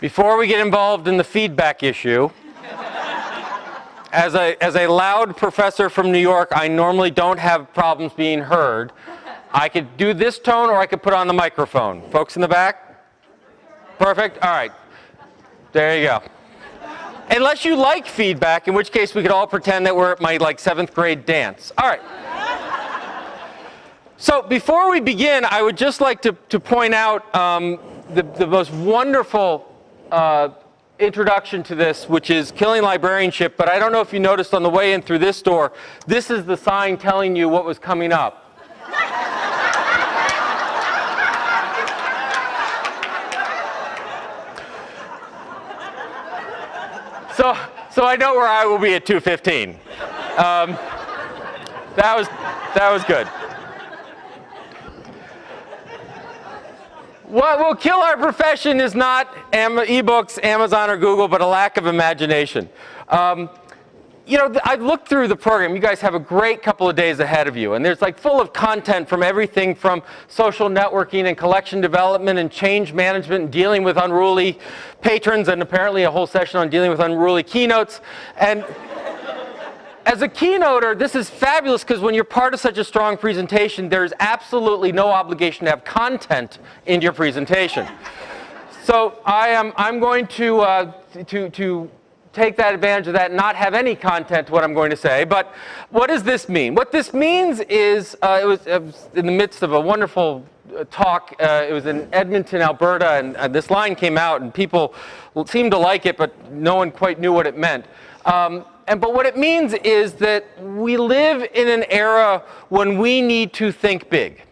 Before we get involved in the feedback issue, as a loud professor from New York, I normally don't have problems being heard. I could do this tone or I could put on the microphone. Folks in the back? Perfect? All right. There you go. Unless you like feedback, in which case we could all pretend that we're at my 7th grade dance. All right. So before we begin, I would just like to point out the most wonderful introduction to this, which is Killing Librarianship. But I don't know if you noticed on the way in through this door, this is the sign telling you what was coming up. So I know where I will be at 2:15. That was good. What will kill our profession is not ebooks, Amazon, or Google, but a lack of imagination. I've looked through the program. You guys have a great couple of days ahead of you, and there's full of content from everything from social networking and collection development and change management and dealing with unruly patrons, and apparently a whole session on dealing with unruly keynotes. And as a keynoter, this is fabulous because when you're part of such a strong presentation, there's absolutely no obligation to have content in your presentation. So I'm going to take that advantage of that and not have any content to what I'm going to say. But what does this mean? What this means is it was in the midst of a wonderful talk. It was in Edmonton, Alberta, and this line came out, and people seemed to like it, but no one quite knew what it meant. But what it means is that we live in an era when we need to think big.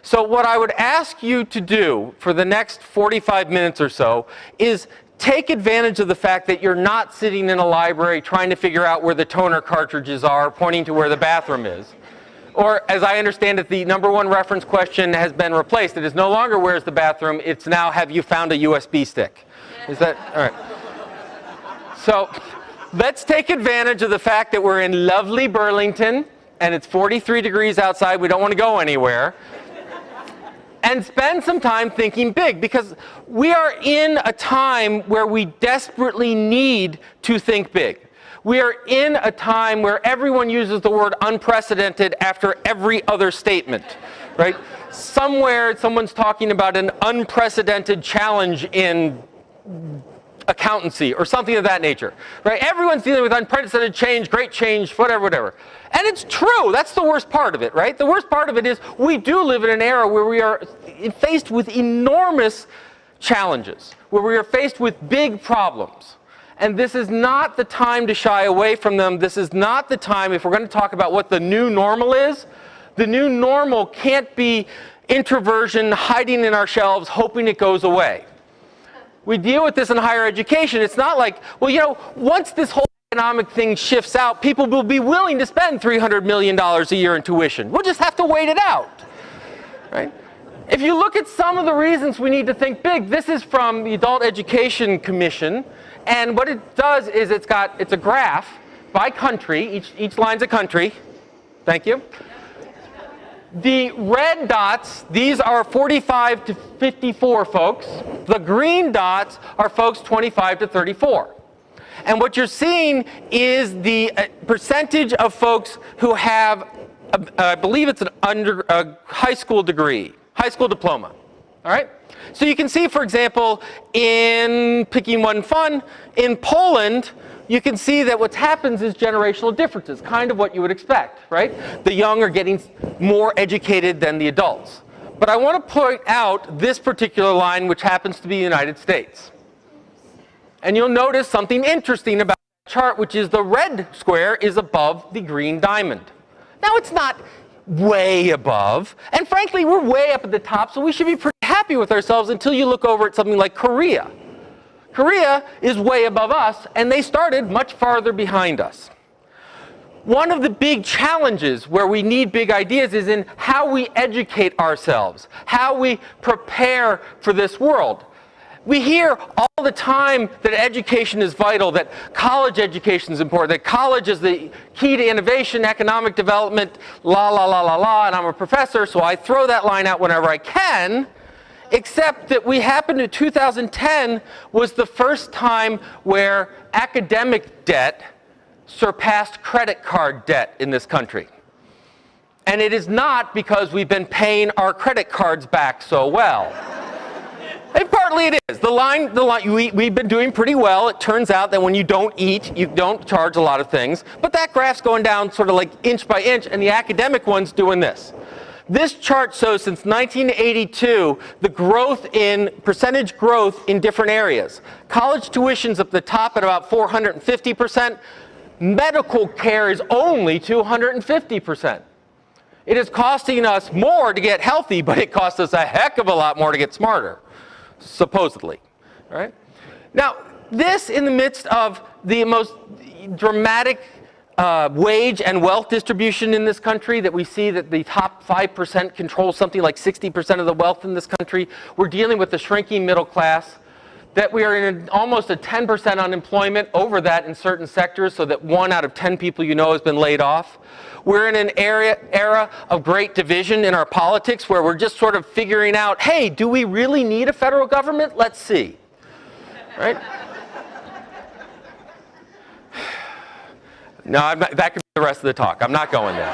So what I would ask you to do for the next 45 minutes or so is take advantage of the fact that you're not sitting in a library trying to figure out where the toner cartridges are, pointing to where the bathroom is. Or, as I understand it, the #1 reference question has been replaced. It is no longer where's the bathroom, it's now have you found a USB stick. Is that, all right. So, let's take advantage of the fact that we're in lovely Burlington, and it's 43 degrees outside, we don't want to go anywhere. And spend some time thinking big, because we are in a time where we desperately need to think big. We are in a time where everyone uses the word unprecedented after every other statement, right? Somewhere someone's talking about an unprecedented challenge in accountancy or something of that nature, right? Everyone's dealing with unprecedented change, great change, whatever. And it's true. That's the worst part of it, right? The worst part of it is we do live in an era where we are faced with enormous challenges, where we are faced with big problems. And this is not the time to shy away from them. This is not the time, if we're going to talk about what the new normal is, the new normal can't be introversion hiding in our shelves, hoping it goes away. We deal with this in higher education. It's not like, well, once this whole economic thing shifts out, people will be willing to spend $300 million a year in tuition. We'll just have to wait it out, right? If you look at some of the reasons we need to think big, this is from the Adult Education Commission, and what it does is it's a graph by country. Each line's a country. Thank you. The red dots, these are 45 to 54 folks. The green dots are folks 25 to 34. And what you're seeing is the percentage of folks who have, I believe it's a high school degree, high school diploma. All right? So you can see, for example, in picking one fun, in Poland, you can see that what happens is generational differences, kind of what you would expect, right? The young are getting more educated than the adults. But I want to point out this particular line, which happens to be the United States. And you'll notice something interesting about the chart, which is the red square is above the green diamond. Now, it's not way above, and frankly, we're way up at the top, so we should be pretty happy with ourselves until you look over at something like Korea. Korea is way above us, and they started much farther behind us. One of the big challenges where we need big ideas is in how we educate ourselves, how we prepare for this world. We hear all the time that education is vital, that college education is important, that college is the key to innovation, economic development, la, la, la, la, la, and I'm a professor, so I throw that line out whenever I can. except that we happened to 2010 was the first time where academic debt surpassed credit card debt in this country. And it is not because we've been paying our credit cards back so well. And partly it is. We've been doing pretty well. It turns out that when you don't eat, you don't charge a lot of things. But that graph's going down sort of like inch by inch, and the academic one's doing this. This chart shows since 1982 the growth in percentage growth in different areas. College tuition's at the top at about 450%. Medical care is only 250%. It is costing us more to get healthy, but it costs us a heck of a lot more to get smarter, supposedly. Right? Now, this in the midst of the most dramatic wage and wealth distribution in this country, that we see that the top 5% control something like 60% of the wealth in this country. We're dealing with the shrinking middle class, that we are in almost a 10% unemployment, over that in certain sectors, so that 1 out of 10 people you know has been laid off. We're in an era of great division in our politics where we're just sort of figuring out, hey, do we really need a federal government? Let's see. Right? No, that could be the rest of the talk. I'm not going there.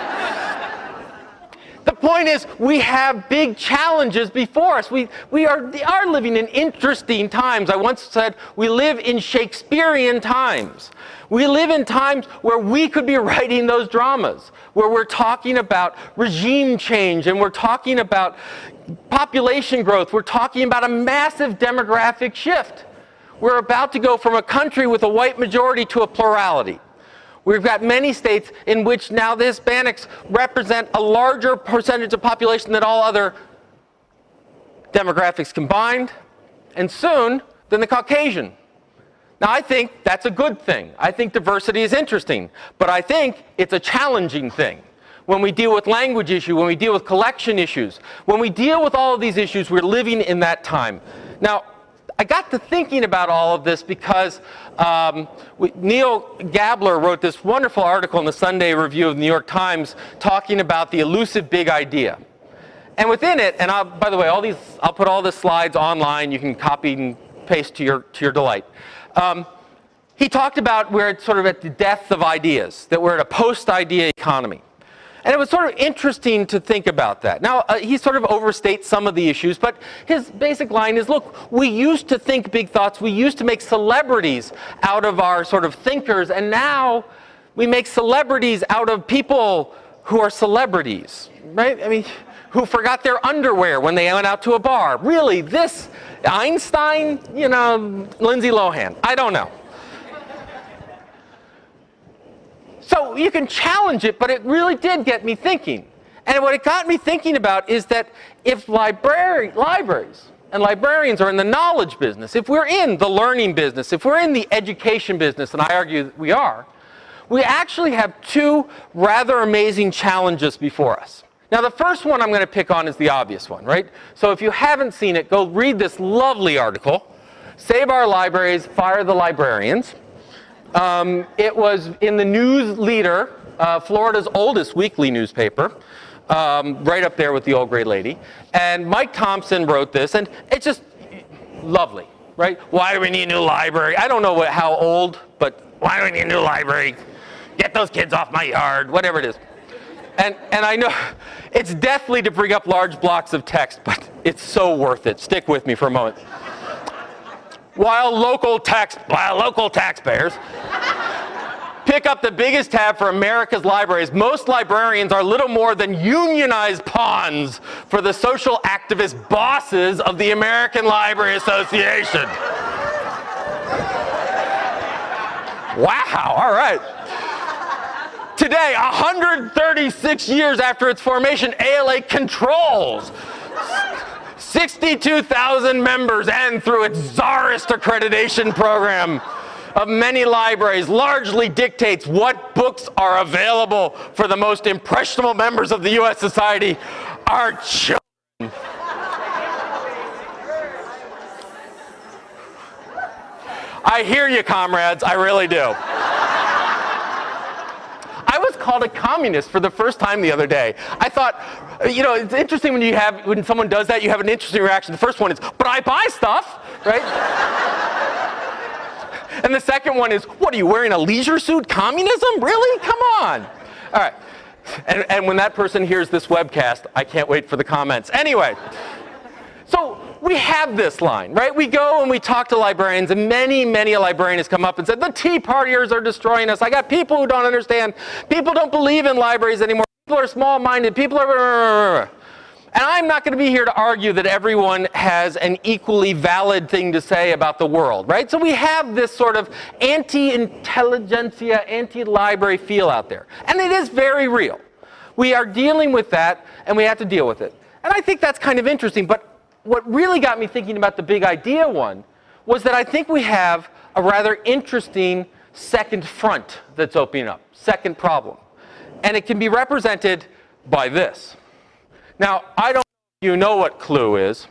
The point is, we have big challenges before us. We are living in interesting times. I once said we live in Shakespearean times. We live in times where we could be writing those dramas, where we're talking about regime change, and we're talking about population growth. We're talking about a massive demographic shift. We're about to go from a country with a white majority to a plurality. We've got many states in which now the Hispanics represent a larger percentage of population than all other demographics combined, and soon than the Caucasian. Now, I think that's a good thing. I think diversity is interesting, but I think it's a challenging thing. When we deal with language issues, when we deal with collection issues, when we deal with all of these issues, we're living in that time. Now, I got to thinking about all of this because Neil Gabler wrote this wonderful article in the Sunday Review of the New York Times talking about the elusive big idea. And within it, and by the way, I'll put all the slides online. You can copy and paste to your delight. He talked about we're sort of at the death of ideas, that we're at a post-idea economy. And it was sort of interesting to think about that. Now, he sort of overstates some of the issues, but his basic line is, look, we used to think big thoughts. We used to make celebrities out of our sort of thinkers, and now we make celebrities out of people who are celebrities, right? I mean, who forgot their underwear when they went out to a bar. Really, this Einstein, you know, Lindsay Lohan, I don't know. So you can challenge it, but it really did get me thinking. And what it got me thinking about is that if libraries and librarians are in the knowledge business, if we're in the learning business, if we're in the education business, and I argue that we are, we actually have two rather amazing challenges before us. Now, the first one I'm going to pick on is the obvious one, right? So if you haven't seen it, go read this lovely article, Save Our Libraries, Fire the Librarians. It was in the News Leader, Florida's oldest weekly newspaper, right up there with the Old Gray Lady. And Mike Thompson wrote this, and it's just lovely, right? Why do we need a new library? I don't know how old, but why do we need a new library? Get those kids off my yard, whatever it is. And I know it's deathly to bring up large blocks of text, but it's so worth it. Stick with me for a moment. While local taxpayers pick up the biggest tab for America's libraries, most librarians are little more than unionized pawns for the social activist bosses of the American Library Association. Wow, all right. Today, 136 years after its formation, ALA controls 62,000 members, and through its czarist accreditation program of many libraries, largely dictates what books are available for the most impressionable members of the U.S. society, our children. I hear you, comrades, I really do. I was called a communist for the first time the other day. I thought, you know, it's interesting when someone does that, you have an interesting reaction. The first one is, but I buy stuff, right? And the second one is, what are you wearing, a leisure suit? Communism? Really? Come on. All right. And when that person hears this webcast, I can't wait for the comments. Anyway, so we have this line, right? We go and we talk to librarians, and many a librarian has come up and said, the Tea Partiers are destroying us. I got people who don't understand. People don't believe in libraries anymore. People are small-minded. People are... And I'm not going to be here to argue that everyone has an equally valid thing to say about the world, right? So we have this sort of anti-intelligentsia, anti-library feel out there. And it is very real. We are dealing with that, and we have to deal with it. And I think that's kind of interesting. But what really got me thinking about the big idea one was that I think we have a rather interesting second front that's opening up, second problem. And it can be represented by this. Now, I don't know if you know what Clue is.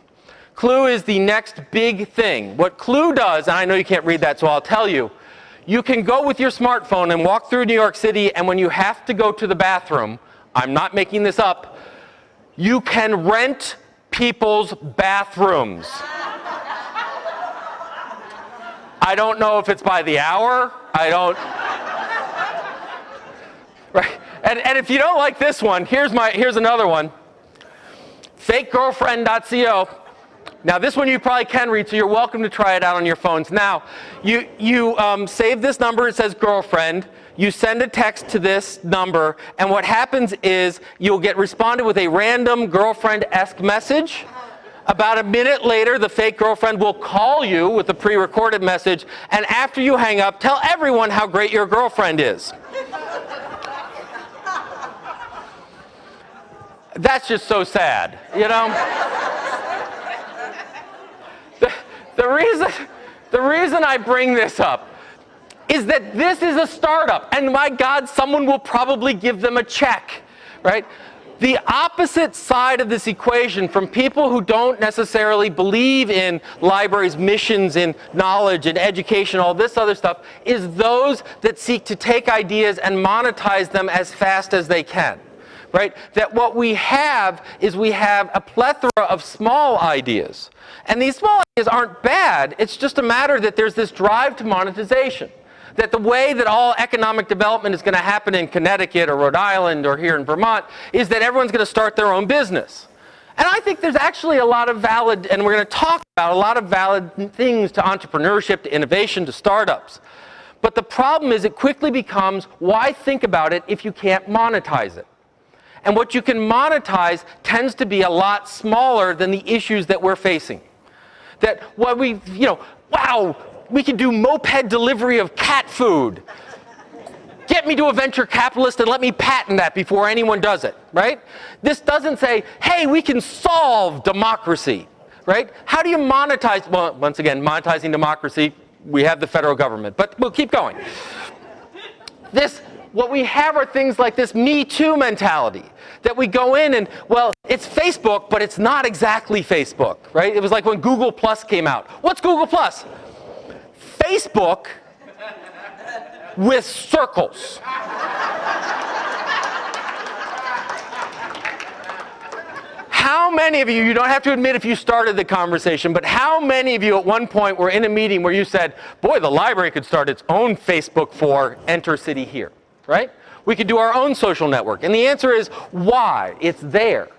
Clue is the next big thing. What Clue does, and I know you can't read that, so I'll tell you, you can go with your smartphone and walk through New York City, and when you have to go to the bathroom, I'm not making this up, you can rent people's bathrooms. I don't know if it's by the hour. I don't... Right? And if you don't like this one, here's another one. FakeGirlfriend.co. Now this one you probably can read, so you're welcome to try it out on your phones. Now, you save this number, it says girlfriend, you send a text to this number, and what happens is you'll get responded with a random girlfriend-esque message. About a minute later, the fake girlfriend will call you with a pre-recorded message, and after you hang up, tell everyone how great your girlfriend is. That's just so sad, you know? The reason I bring this up is that this is a startup, and my God, someone will probably give them a check, right? The opposite side of this equation from people who don't necessarily believe in libraries' missions, in knowledge and education, all this other stuff, is those that seek to take ideas and monetize them as fast as they can. Right? That what we have is we have a plethora of small ideas. And these small ideas aren't bad. It's just a matter that there's this drive to monetization. That the way that all economic development is going to happen in Connecticut or Rhode Island or here in Vermont is that everyone's going to start their own business. And I think there's actually a lot of valid, and we're going to talk about a lot of valid things to entrepreneurship, to innovation, to startups. But the problem is it quickly becomes, why think about it if you can't monetize it? And what you can monetize tends to be a lot smaller than the issues that we're facing. That what we, you know, wow, we can do moped delivery of cat food. Get me to a venture capitalist and let me patent that before anyone does it, right? This doesn't say, hey, we can solve democracy, right? How do you monetize, well, once again, monetizing democracy, we have the federal government, but we'll keep going. What we have are things like this Me Too mentality, that we go in and, well, it's Facebook, but it's not exactly Facebook, right? It was like when Google Plus came out. What's Google Plus? Facebook with circles. How many of you don't have to admit if you started the conversation, but how many of you at one point were in a meeting where you said, boy, the library could start its own Facebook for Enter City Here? Right? We could do our own social network. And the answer is, why? It's there.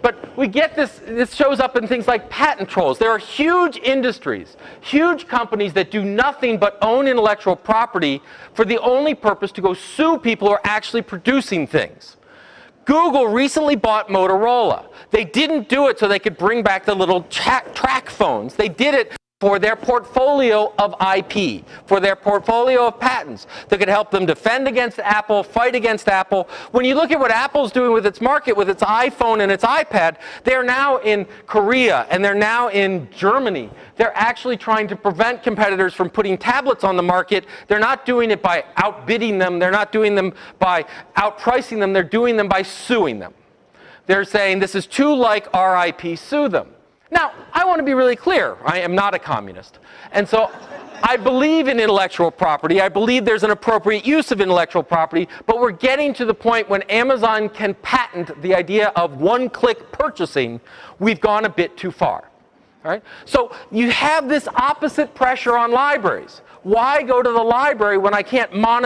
But we get this shows up in things like patent trolls. There are huge industries, huge companies that do nothing but own intellectual property for the only purpose to go sue people who are actually producing things. Google recently bought Motorola. They didn't do it so they could bring back the little track phones. They did it for their portfolio of IP, for their portfolio of patents that could help them defend against Apple, fight against Apple. When you look at what Apple's doing with its market, with its iPhone and its iPad, they're now in Korea and they're now in Germany. They're actually trying to prevent competitors from putting tablets on the market. They're not doing it by outbidding them. They're not doing them by outpricing them. They're doing them by suing them. They're saying this is too like our IP, sue them. Now, I want to be really clear. I am not a communist. And so I believe in intellectual property. I believe there's an appropriate use of intellectual property, but we're getting to the point when Amazon can patent the idea of one-click purchasing. We've gone a bit too far. All right? So you have this opposite pressure on libraries. Why go to the library when I can't monetize